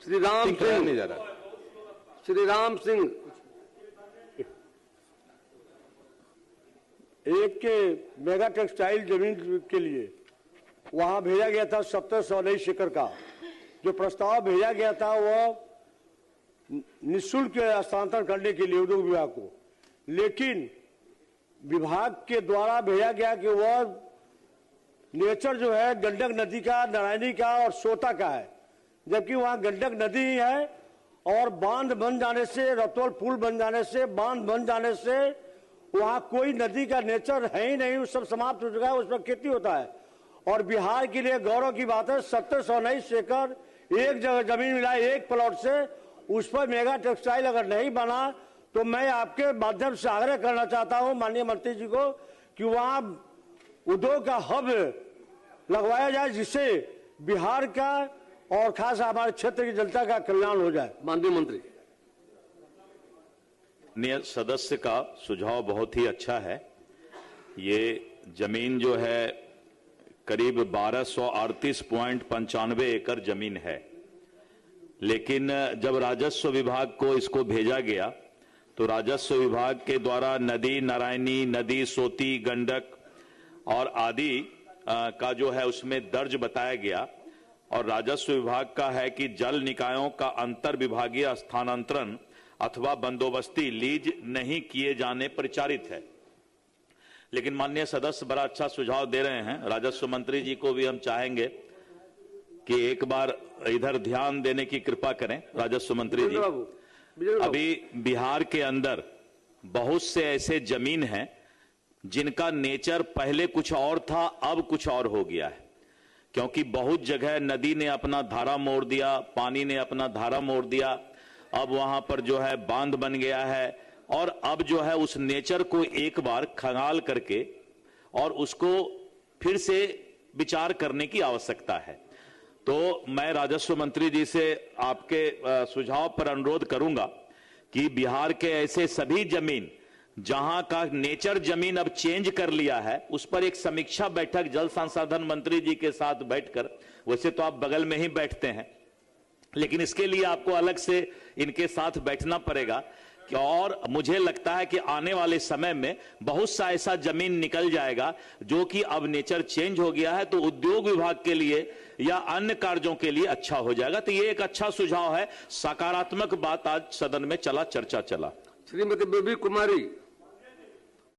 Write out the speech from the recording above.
श्री राम सिंह नहीं जा रहा। श्री राम सिंह। एक के मेगा टेक्सटाइल जमीन के लिए वहां भेजा गया था 1719 एकड़ का जो प्रस्ताव भेजा गया था वह निःशुल्क हस्तांतरण करने के लिए उद्योग विभाग को, लेकिन विभाग के द्वारा भेजा गया कि वह नेचर जो है गंडक नदी का, नारायणी का और सोता का है, जबकि वहां गंडक नदी ही है और बांध बन जाने से, रतौल पुल बन जाने से, बांध बन जाने से वहां कोई नदी का नेचर है ही नहीं, सब समाप्त हो चुका है, उस पर खेती होता है। और बिहार के लिए गौरव की बात है 1719 एकड़ एक जगह जमीन मिला एक प्लॉट से, उस पर मेगा टेक्सटाइल अगर नहीं बना तो मैं आपके माध्यम से आग्रह करना चाहता हूं माननीय मंत्री जी को कि वहां उद्योग का हब लगवाया जाए जिससे बिहार का और खास हमारे क्षेत्र की जनता का कल्याण हो जाए। माननीय मंत्री। सदस्य का सुझाव बहुत ही अच्छा है। ये जमीन जो है करीब 1238.95 एकड़ जमीन है, लेकिन जब राजस्व विभाग को इसको भेजा गया तो राजस्व विभाग के द्वारा नदी नारायणी, नदी सोती, गंडक और आदि का जो है उसमें दर्ज बताया गया और राजस्व विभाग का है कि जल निकायों का अंतर विभागीय स्थानांतरण अथवा बंदोबस्ती लीज नहीं किए जाने परिचारित है। लेकिन माननीय सदस्य बड़ा अच्छा सुझाव दे रहे हैं। राजस्व मंत्री जी को भी हम चाहेंगे कि एक बार इधर ध्यान देने की कृपा करें। राजस्व मंत्री जी, अभी बिहार के अंदर बहुत से ऐसे जमीन हैं जिनका नेचर पहले कुछ और था, अब कुछ और हो गया है, क्योंकि बहुत जगह नदी ने अपना धारा मोड़ दिया, पानी ने अपना धारा मोड़ दिया, अब वहां पर जो है बांध बन गया है और अब जो है उस नेचर को एक बार खंगाल करके और उसको फिर से विचार करने की आवश्यकता है। तो मैं राजस्व मंत्री जी से आपके सुझाव पर अनुरोध करूंगा कि बिहार के ऐसे सभी जमीन जहां का नेचर जमीन अब चेंज कर लिया है उस पर एक समीक्षा बैठक जल संसाधन मंत्री जी के साथ बैठकर, वैसे तो आप बगल में ही बैठते हैं लेकिन इसके लिए आपको अलग से इनके साथ बैठना पड़ेगा कि, और मुझे लगता है कि आने वाले समय में बहुत सा ऐसा जमीन निकल जाएगा जो कि अब नेचर चेंज हो गया है तो उद्योग विभाग के लिए या अन्य कार्यों के लिए अच्छा हो जाएगा। तो ये एक अच्छा सुझाव है, सकारात्मक बात आज सदन में चर्चा चला। श्रीमती बेबी कुमारी।